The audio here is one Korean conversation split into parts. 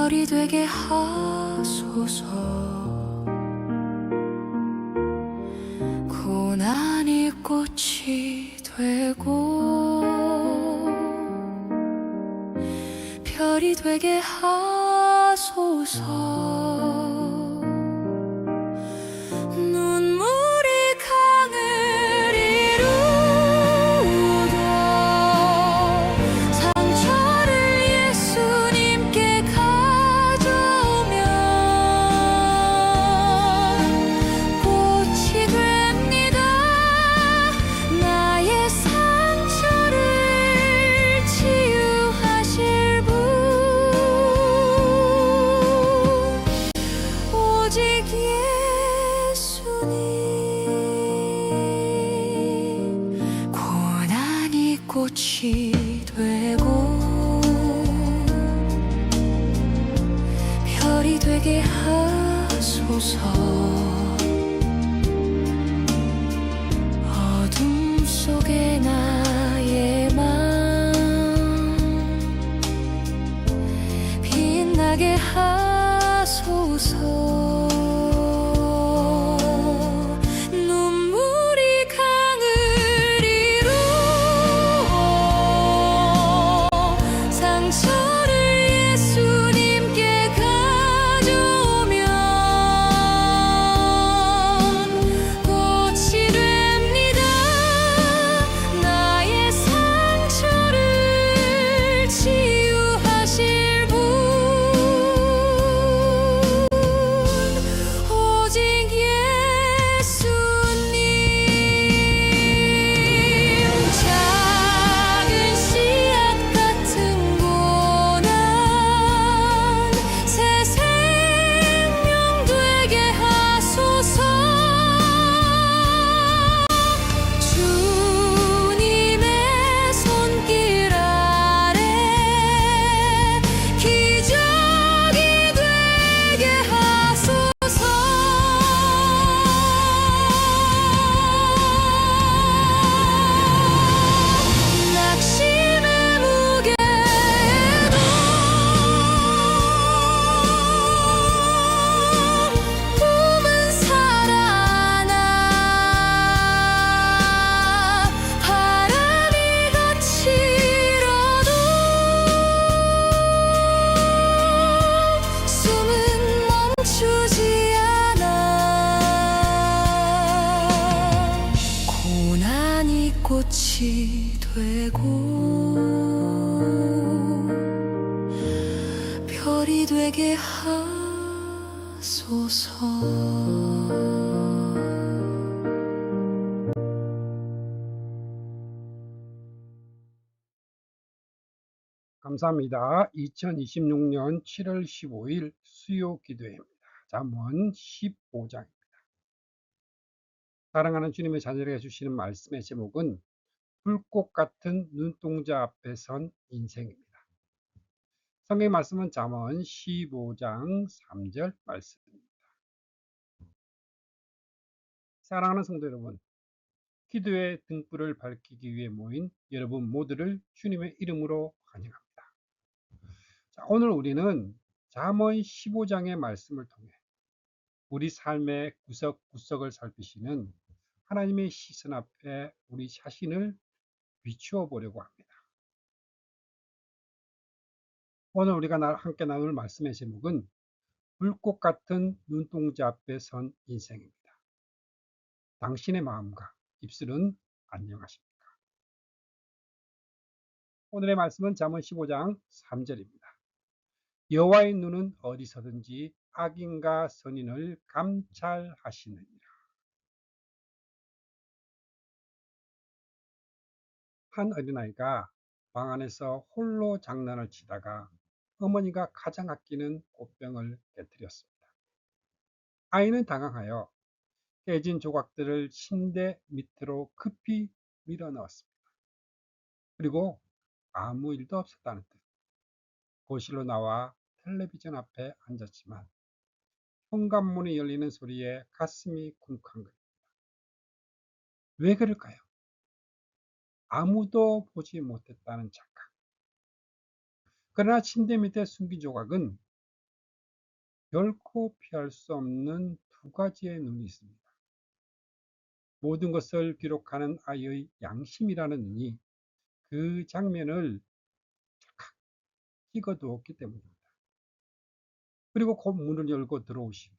별이 되게 하소서. 고난이 꽃이 되고 별이 되게 하소서. 눈물이 강을 이루고 상처를 예수님께 가져오면 꽃이 됩니다. 나의 상처를 치유하실 분, 오직 예수님. 고난이 꽃이 되고 별이 되게 하소서. 어둠 속에 나의 맘 빛나게 하소서. 눈물이 강을 이루어 상처를 예수님께 가져오면 꽃이 됩니다. 나의 상처를 치유하실 분, 오직 예수님. 작은 씨앗 같은 고난 새 생명 되게 하소서. 주님의 손길 아래 기적이 되게 하소서. 낙심의 무게도 꿈은 살아나 바람이 거칠어도 숨은 멈추지 않아. 고난이 꽃이 되고 별이 되게 하소서. 감사합니다. 2026년 7월 15일 수요 기도회입니다. 잠언 15장입니다. 사랑하는 주님의 자녀에게 주시는 말씀의 제목은 불꽃 같은 눈동자 앞에 선 인생입니다. 성경 말씀은 잠언 15장 3절 말씀입니다. 사랑하는 성도 여러분, 기도의 등불을 밝히기 위해 모인 여러분 모두를 주님의 이름으로 환영합니다. 자, 오늘 우리는 잠언 15장의 말씀을 통해 우리 삶의 구석구석을 살피시는 하나님의 시선 앞에 우리 자신을 비추어 보려고 합니다. 오늘 우리가 함께 나눌 말씀의 제목은 불꽃 같은 눈동자 앞에 선 인생입니다. 당신의 마음과 입술은 안녕하십니까? 오늘의 말씀은 잠언 15장 3절입니다. 여호와의 눈은 어디서든지 악인과 선인을 감찰하시느니라. 한 어린아이가 방 안에서 홀로 장난을 치다가 어머니가 가장 아끼는 꽃병을 깨뜨렸습니다. 아이는 당황하여 깨진 조각들을 침대 밑으로 급히 밀어 넣었습니다. 그리고 아무 일도 없었다는 듯 거실로 나와 텔레비전 앞에 앉았지만 현관문이 열리는 소리에 가슴이 쿵쾅거립니다. 왜 그럴까요? 아무도 보지 못했다는 착각. 그러나 침대 밑에 숨긴 조각은 결코 피할 수 없는 두 가지의 눈이 있습니다. 모든 것을 기록하는 아이의 양심이라는 눈이 그 장면을 착 찍어두었기 때문입니다. 그리고 곧 문을 열고 들어오신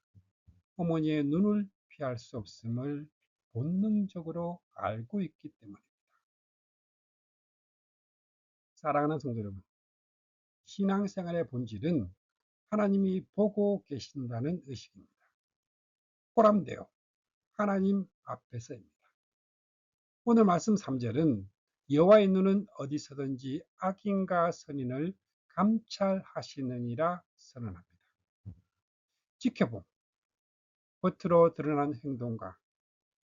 어머니의 눈을 피할 수 없음을 본능적으로 알고 있기 때문입니다. 사랑하는 성도 여러분, 신앙생활의 본질은 하나님이 보고 계신다는 의식입니다. 호람되어 하나님 앞에서입니다. 오늘 말씀 3절은 여호와의 눈은 어디서든지 악인과 선인을 감찰하시느니라 선언합니다. 지켜봄, 겉으로 드러난 행동과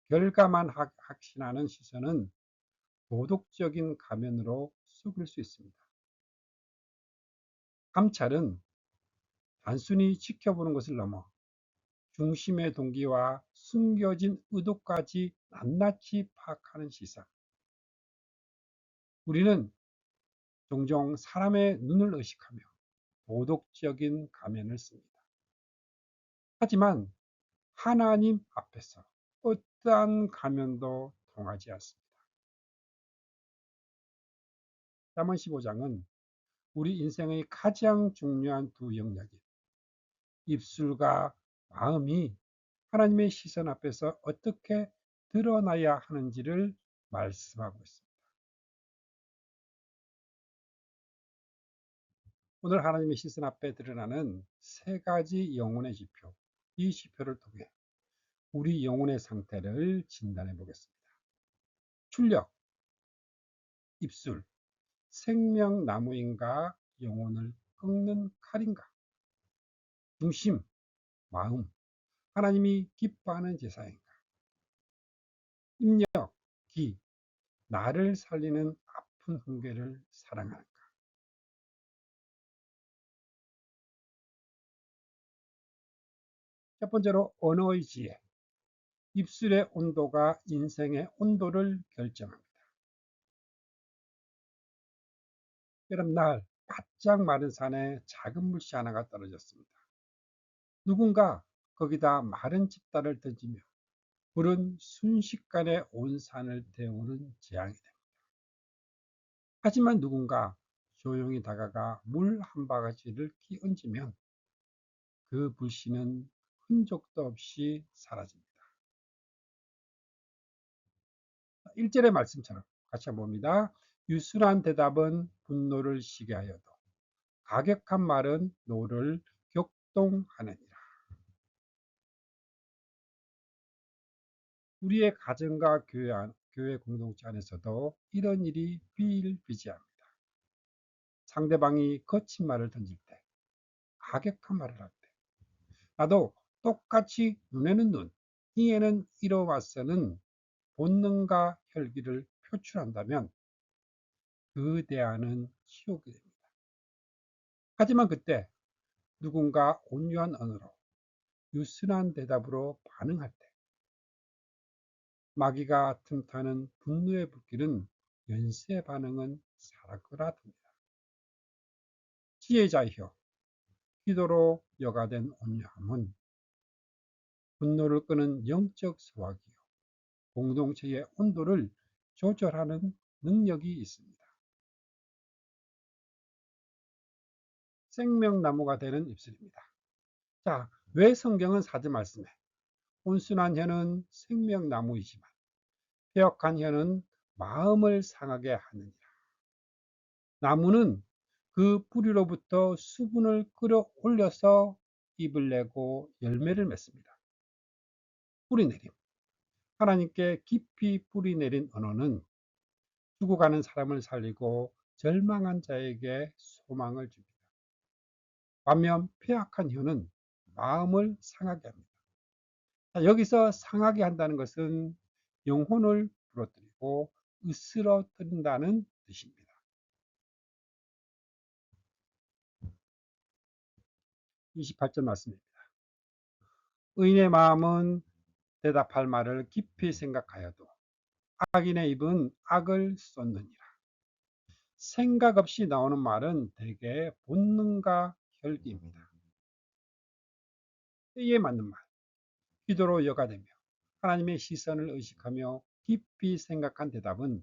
결과만 확신하는 시선은 도덕적인 가면으로 속일 수 있습니다. 감찰은 단순히 지켜보는 것을 넘어 중심의 동기와 숨겨진 의도까지 낱낱이 파악하는 시선. 우리는 종종 사람의 눈을 의식하며 도덕적인 가면을 씁니다. 하지만 하나님 앞에서 어떠한 가면도 통하지 않습니다. 잠언 15장은 우리 인생의 가장 중요한 두 영역인 입술과 마음이 하나님의 시선 앞에서 어떻게 드러나야 하는지를 말씀하고 있습니다. 오늘 하나님의 시선 앞에 드러나는 세 가지 영혼의 지표, 이 지표를 통해 우리 영혼의 상태를 진단해 보겠습니다. 출력, 입술, 생명나무인가 영혼을 꺾는 칼인가? 중심, 마음, 하나님이 기뻐하는 제사인가? 입력, 기, 나를 살리는 아픈 훈계를 사랑할까? 첫 번째로 언어의 지혜. 입술의 온도가 인생의 온도를 결정합니다. 여름날 바짝 마른 산에 작은 물씨 하나가 떨어졌습니다. 누군가 거기다 마른 집단을 던지며 불은 순식간에 온 산을 태우는 재앙이 됩니다. 하지만 누군가 조용히 다가가 물 한 바가지를 끼얹으면 그 불씨는 흔적도 없이 사라집니다. 1절의 말씀처럼 같이 한번 봅니다. 유순한 대답은 분노를 시게 하여도 가격한 말은 노를 격동하느니라. 우리의 가정과 교회 공동체 안에서도 이런 일이 비일비재합니다. 상대방이 거친 말을 던질 때, 가격한 말을 할 때, 나도 똑같이 눈에는 눈, 이에는 이로 맞서는 본능과 혈기를 표출한다면 그 대안은 치욕이 됩니다. 하지만 그때 누군가 온유한 언어로 유순한 대답으로 반응할 때 마귀가 틈타는 분노의 불길은 연쇄 반응은 사라져듭니다. 지혜자이여 기도로 여가된 온유함은 분노를 끄는 영적 소화기요 공동체의 온도를 조절하는 능력이 있습니다. 생명나무가 되는 입술입니다. 자, 왜 성경은 4절 말씀에 온순한 혀는 생명나무이지만 폐역한 혀는 마음을 상하게 하느니라. 나무는 그 뿌리로부터 수분을 끌어올려서 잎을 내고 열매를 맺습니다. 뿌리내림. 하나님께 깊이 뿌리내린 언어는 죽어가는 사람을 살리고 절망한 자에게 소망을 줍니다. 반면 폐악한 혀는 마음을 상하게 합니다. 여기서 상하게 한다는 것은 영혼을 부러뜨리고 으스러뜨린다는 뜻입니다. 28절 말씀입니다. 의인의 마음은 대답할 말을 깊이 생각하여도 악인의 입은 악을 쏟느니라. 생각 없이 나오는 말은 대개 본능과 혈기입니다. 때에 맞는 말, 기도로 여과되며 하나님의 시선을 의식하며 깊이 생각한 대답은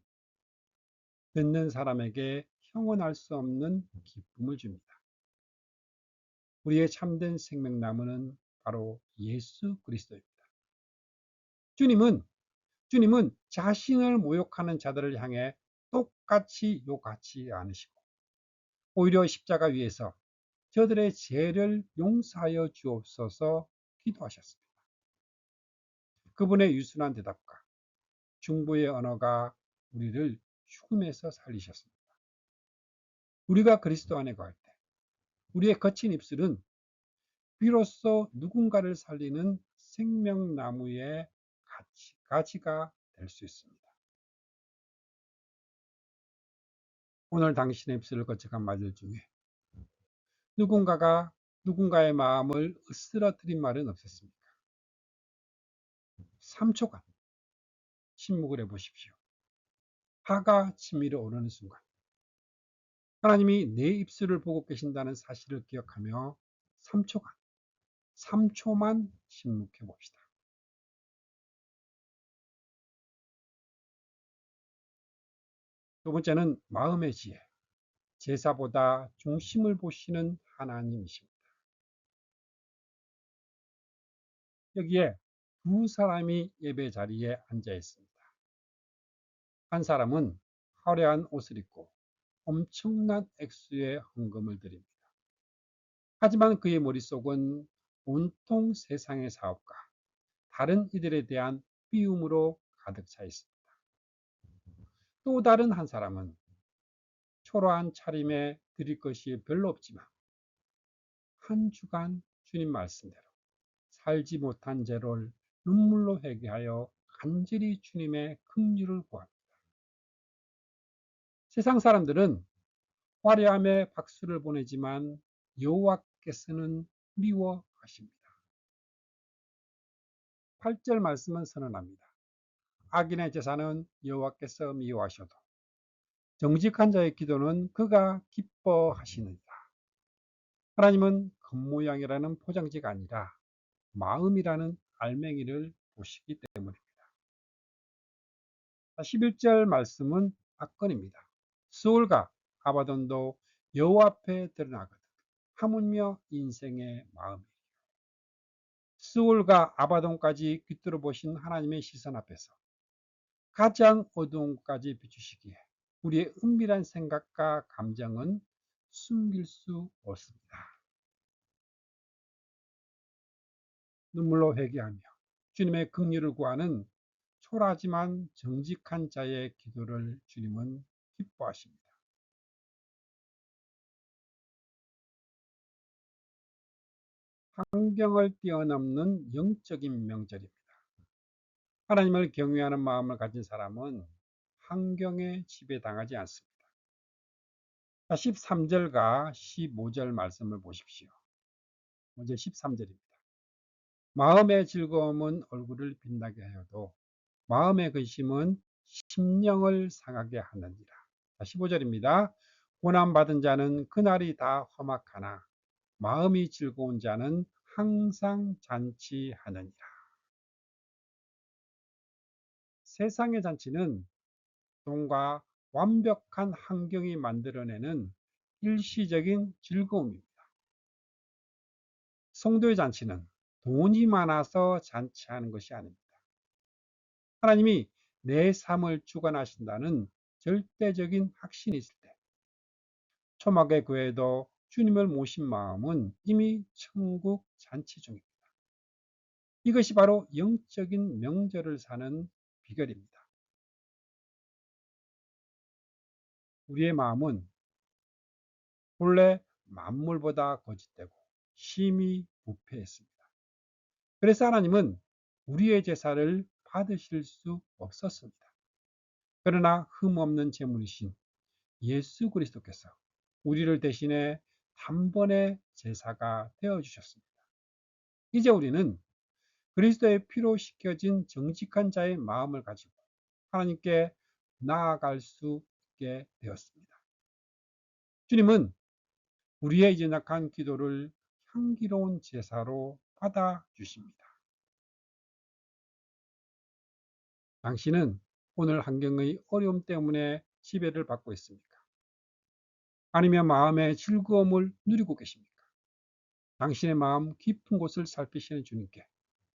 듣는 사람에게 형언할 수 없는 기쁨을 줍니다. 우리의 참된 생명나무는 바로 예수 그리스도입니다. 주님은 주님은 자신을 모욕하는 자들을 향해 똑같이 욕하지 않으시고 오히려 십자가 위에서 저들의 죄를 용서하여 주옵소서 기도하셨습니다. 그분의 유순한 대답과 중보의 언어가 우리를 죽음에서 살리셨습니다. 우리가 그리스도 안에 거할 때 우리의 거친 입술은 비로소 누군가를 살리는 생명나무의 가지가 될 수 있습니다. 오늘 당신의 입술을 거쳐간 말들 중에 누군가의 마음을 으스러뜨린 말은 없었습니까? 3초간 침묵을 해보십시오. 화가 치밀어 오르는 순간 하나님이 내 입술을 보고 계신다는 사실을 기억하며 3초만 침묵해 봅시다. 두 번째는 마음의 지혜, 제사보다 중심을 보시는 하나님이십니다. 여기에 두 사람이 예배 자리에 앉아 있습니다. 한 사람은 화려한 옷을 입고 엄청난 액수의 헌금을 드립니다. 하지만 그의 머릿속은 온통 세상의 사업과 다른 이들에 대한 비움으로 가득 차 있습니다. 또 다른 한 사람은 초라한 차림에 드릴 것이 별로 없지만 한 주간 주님 말씀대로 살지 못한 죄를 눈물로 회개하여 간절히 주님의 긍휼을 구합니다. 세상 사람들은 화려함에 박수를 보내지만 여호와께서는 미워하십니다. 8절 말씀은 선언합니다. 악인의 제사는 여호와께서 미워하셔도 정직한 자의 기도는 그가 기뻐하시느니라. 하나님은 겉모양이라는 포장지가 아니라 마음이라는 알맹이를 보시기 때문입니다. 11절 말씀은 악건입니다. 스올과 아바돈도 여호와 앞에 드러나거든 하물며 인생의 마음이에요. 스올과 아바돈까지 깃들어 보신 하나님의 시선 앞에서 가장 어두운 곳까지 비추시기에 우리의 은밀한 생각과 감정은 숨길 수 없습니다. 눈물로 회개하며 주님의 긍휼을 구하는 초라하지만 정직한 자의 기도를 주님은 기뻐하십니다. 환경을 뛰어넘는 영적인 명절입니다. 하나님을 경외하는 마음을 가진 사람은 환경에 지배당하지 않습니다. 13절과 15절 말씀을 보십시오. 먼저 13절입니다. 마음의 즐거움은 얼굴을 빛나게 하여도 마음의 근심은 심령을 상하게 하느니라. 15절입니다. 고난받은 자는 그날이 다 험악하나 마음이 즐거운 자는 항상 잔치하느니라. 세상의 잔치는 돈과 완벽한 환경이 만들어내는 일시적인 즐거움입니다. 성도의 잔치는 돈이 많아서 잔치하는 것이 아닙니다. 하나님이 내 삶을 주관하신다는 절대적인 확신이 있을 때 초막의 교회도 주님을 모신 마음은 이미 천국 잔치 중입니다. 이것이 바로 영적인 명절을 사는 비결입니다. 우리의 마음은 본래 만물보다 거짓되고 심히 부패했습니다. 그래서 하나님은 우리의 제사를 받으실 수 없었습니다. 그러나 흠없는 제물이신 예수 그리스도께서 우리를 대신해 단번에 제사가 되어주셨습니다. 이제 우리는 그리스도의 피로 씻겨진 정직한 자의 마음을 가지고 하나님께 나아갈 수 있게 되었습니다. 주님은 우리의 연약한 기도를 향기로운 제사로 받아주십니다. 당신은 오늘 환경의 어려움 때문에 지배를 받고 있습니까? 아니면 마음의 즐거움을 누리고 계십니까? 당신의 마음 깊은 곳을 살피시는 주님께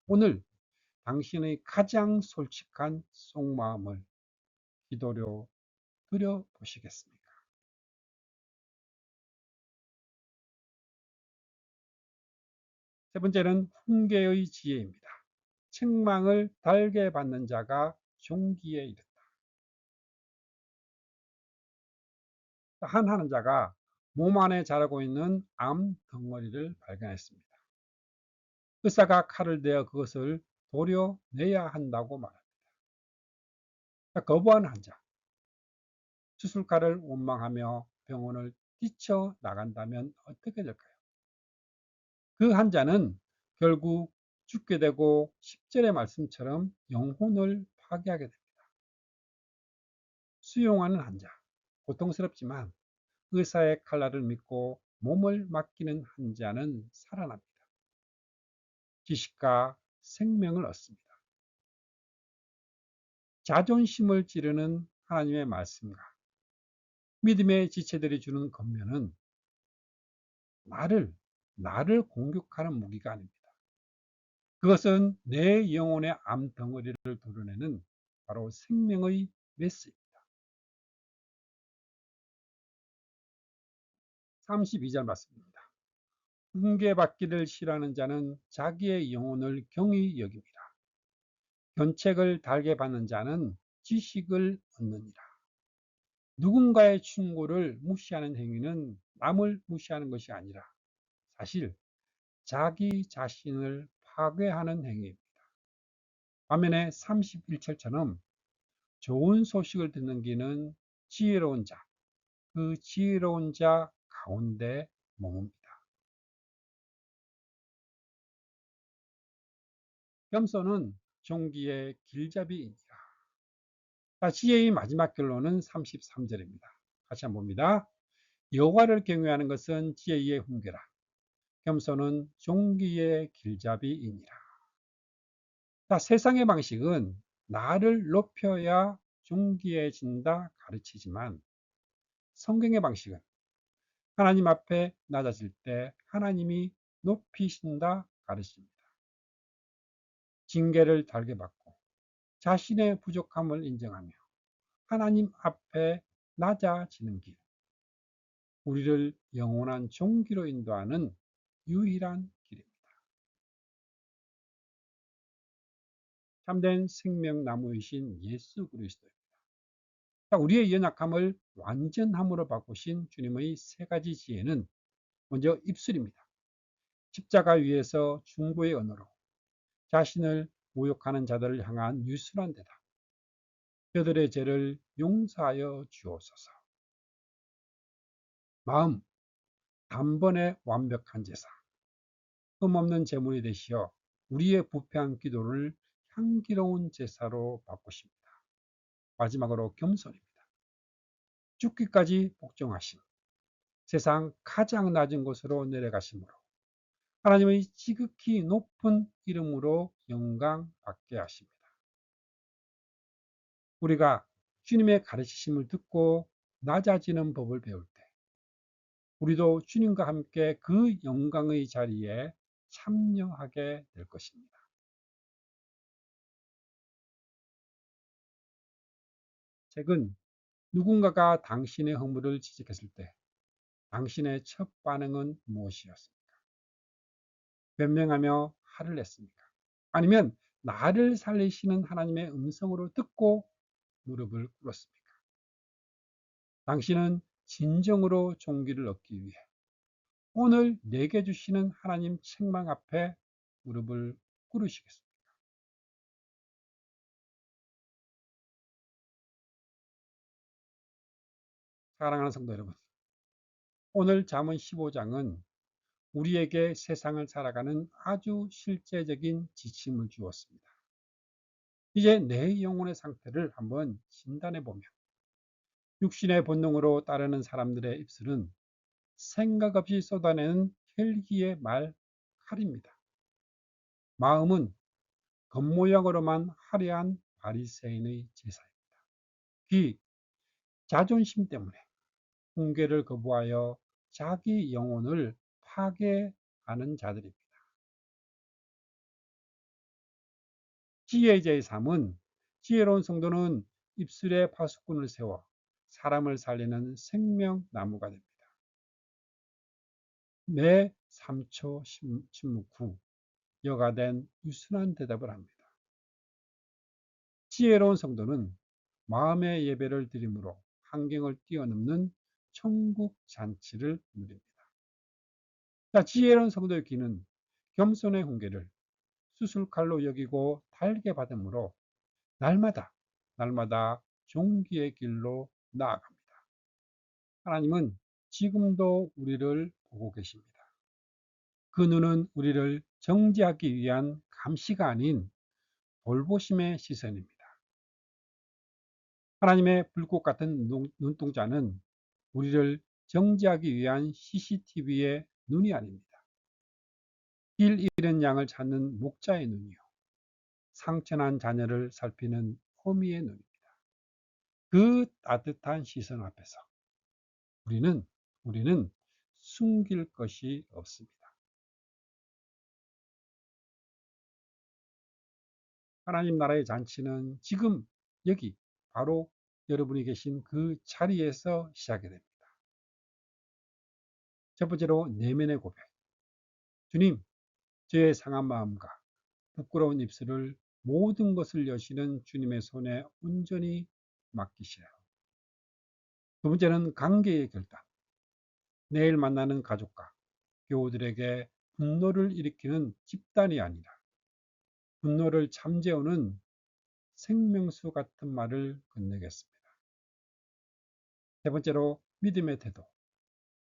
오늘 당신의 가장 솔직한 속마음을 기도로 드려보시겠습니까? 세 번째는 훈계의 지혜입니다. 책망을 달게 받는 자가 존귀에 이른다. 한 환자가 몸 안에 자라고 있는 암 덩어리를 발견했습니다. 의사가 칼을 대어 그것을 도려내야 한다고 말합니다. 거부한 환자, 수술칼을 원망하며 병원을 뛰쳐나간다면 어떻게 될까요? 그 환자는 결국 죽게 되고 10절의 말씀처럼 영혼을 파괴하게 됩니다. 수용하는 환자, 고통스럽지만 의사의 칼날을 믿고 몸을 맡기는 환자는 살아납니다. 지식과 생명을 얻습니다. 자존심을 찌르는 하나님의 말씀과 믿음의 지체들이 주는 권면은 나를 공격하는 무기가 아닙니다. 그것은 내 영혼의 암덩어리를 도려내는 바로 생명의 메시지입니다. 32절 말씀입니다. 훈계받기를 싫어하는 자는 자기의 영혼을 경히 여깁니다. 견책을 달게 받는 자는 지식을 얻느니라. 누군가의 충고를 무시하는 행위는 남을 무시하는 것이 아니라 사실 자기 자신을 파괴하는 행위입니다. 반면에 31절처럼 좋은 소식을 듣는 귀는 지혜로운 자, 그 지혜로운 자 가운데 머뭅니다. 겸손은 종기의 길잡이이니라. 지혜의 마지막 결론은 33절입니다. 같이 한번 봅니다. 여호와를 경외하는 것은 지혜의 훈계라. 겸손은 종기의 길잡이이니라. 세상의 방식은 나를 높여야 존귀해진다 가르치지만 성경의 방식은 하나님 앞에 낮아질 때 하나님이 높이신다 가르칩니다. 징계를 달게 받고 자신의 부족함을 인정하며 하나님 앞에 낮아지는 길, 우리를 영원한 존귀로 인도하는 유일한 길입니다. 참된 생명나무이신 예수 그리스도입니다. 우리의 연약함을 완전함으로 바꾸신 주님의 세 가지 지혜는 먼저 입술입니다. 십자가 위에서 중보의 언어로 자신을 모욕하는 자들을 향한 유순한 대답, 그들의 죄를 용서하여 주옵소서. 마음, 단번에 완벽한 제사, 흠없는 제물이 되시어 우리의 부패한 기도를 향기로운 제사로 바꾸십니다. 마지막으로 겸손입니다. 죽기까지 복종하심, 세상 가장 낮은 곳으로 내려가심으로 하나님의 지극히 높은 이름으로 영광 받게 하십니다. 우리가 주님의 가르치심을 듣고 낮아지는 법을 배울 때 우리도 주님과 함께 그 영광의 자리에 참여하게 될 것입니다. 최근 누군가가 당신의 허물을 지적했을 때 당신의 첫 반응은 무엇이었습니까? 변명하며 화를 냈습니까? 아니면 나를 살리시는 하나님의 음성으로 듣고 무릎을 꿇었습니까? 당신은 진정으로 존귀를 얻기 위해 오늘 내게 주시는 하나님 책망 앞에 무릎을 꿇으시겠습니까? 사랑하는 성도 여러분, 오늘 잠언 15장은 우리에게 세상을 살아가는 아주 실제적인 지침을 주었습니다. 이제 내 영혼의 상태를 한번 진단해 보면 육신의 본능으로 따르는 사람들의 입술은 생각 없이 쏟아내는 헬기의 말 칼입니다. 마음은 겉모양으로만 화려한 바리새인의 제사입니다. 귀, 자존심 때문에 훈계를 거부하여 자기 영혼을 파괴하는 자들입니다. 지혜자의 삶은, 지혜로운 성도는 입술에 파수꾼을 세워 사람을 살리는 생명나무가 됩니다. 매 3초 침묵 후 여가된 유순한 대답을 합니다. 지혜로운 성도는 마음의 예배를 드림으로 환경을 뛰어넘는 천국 잔치를 누립니다. 자, 지혜로운 성도의 귀는 겸손의 훈계를 수술칼로 여기고 달게 받음으로 날마다 종기의 길로 나아갑니다. 하나님은 지금도 우리를 보고 계십니다. 그 눈은 우리를 정죄하기 위한 감시가 아닌 돌보심의 시선입니다. 하나님의 불꽃 같은 눈동자는 우리를 정죄하기 위한 CCTV의 눈이 아닙니다. 길 잃은 양을 찾는 목자의 눈이요, 상처난 자녀를 살피는 호미의 눈입니다. 그 따뜻한 시선 앞에서 우리는 숨길 것이 없습니다. 하나님 나라의 잔치는 지금 여기 바로 여러분이 계신 그 자리에서 시작이 됩니다. 첫 번째로 내면의 고백. 주님, 저의 상한 마음과 부끄러운 입술을 모든 것을 여시는 주님의 손에 온전히 맡기시라. 두 번째는 관계의 결단. 내일 만나는 가족과 교우들에게 분노를 일으키는 집단이 아니라 분노를 잠재우는 생명수 같은 말을 건네겠습니다. 세 번째로 믿음의 태도.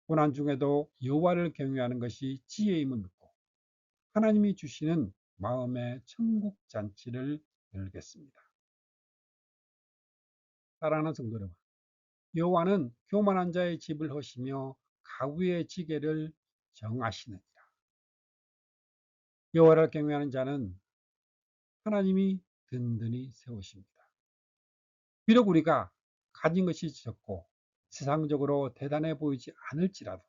고난 중에도 여호와를 경외하는 것이 지혜임을 믿고 하나님이 주시는 마음의 천국 잔치를 열겠습니다. 사랑하는 성도 여러분, 여호와는 교만한 자의 집을 허시며 가구의 지게를 정하시느니라. 여호와를 경외하는 자는 하나님이 든든히 세우십니다. 비록 우리가 가진 것이 적고 세상적으로 대단해 보이지 않을지라도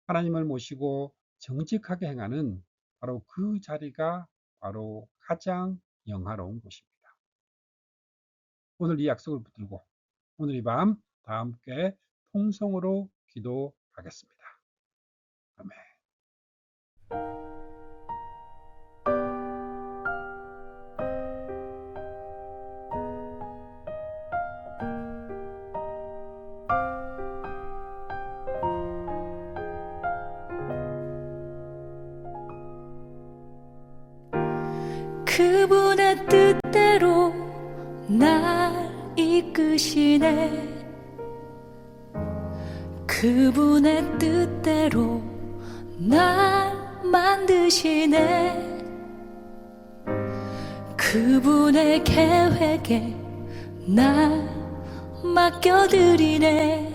하나님을 모시고 정직하게 행하는 바로 그 자리가 바로 가장 영화로운 곳입니다. 오늘 이 약속을 붙들고 오늘 이 밤 다 함께 통성으로 기도하겠습니다. 아멘. 그분의 뜻대로 날 이끄시네. 그분의 뜻대로 날 만드시네. 그분의 계획에 날 맡겨드리네.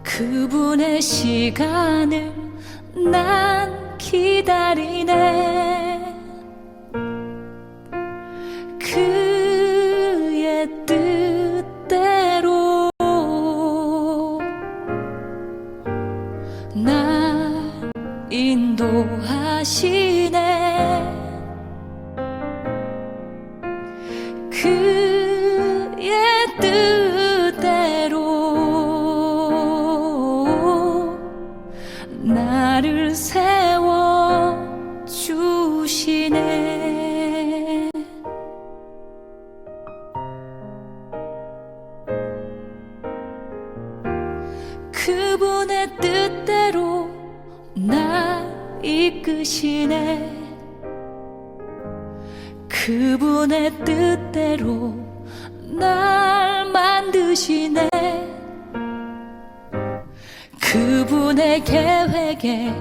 그분의 시간을 난 기다리네. 그의 뜻대로 날 인도하시네. 그의 뜻대로 나를 세워주시네. 그분의 뜻대로 날 이끄시네. 그분의 뜻대로 날 만드시네. 그분의 계획에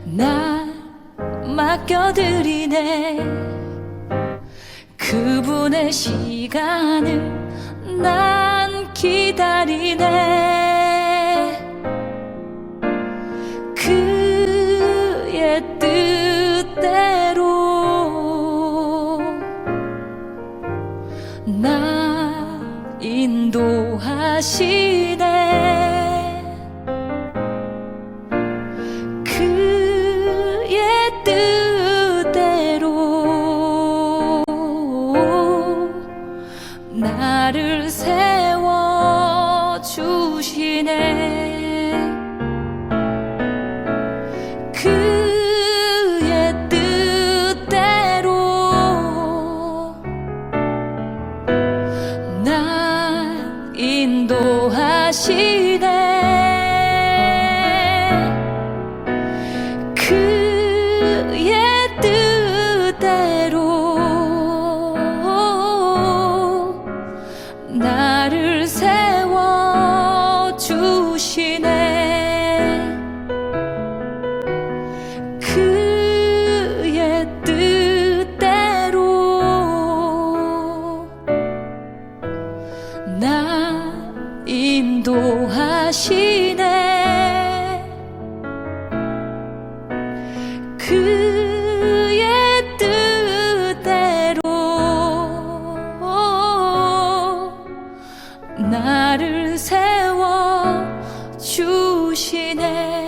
날 맡겨드리네. 그분의 시간을 난 기다리네. 그의 뜻 주시네.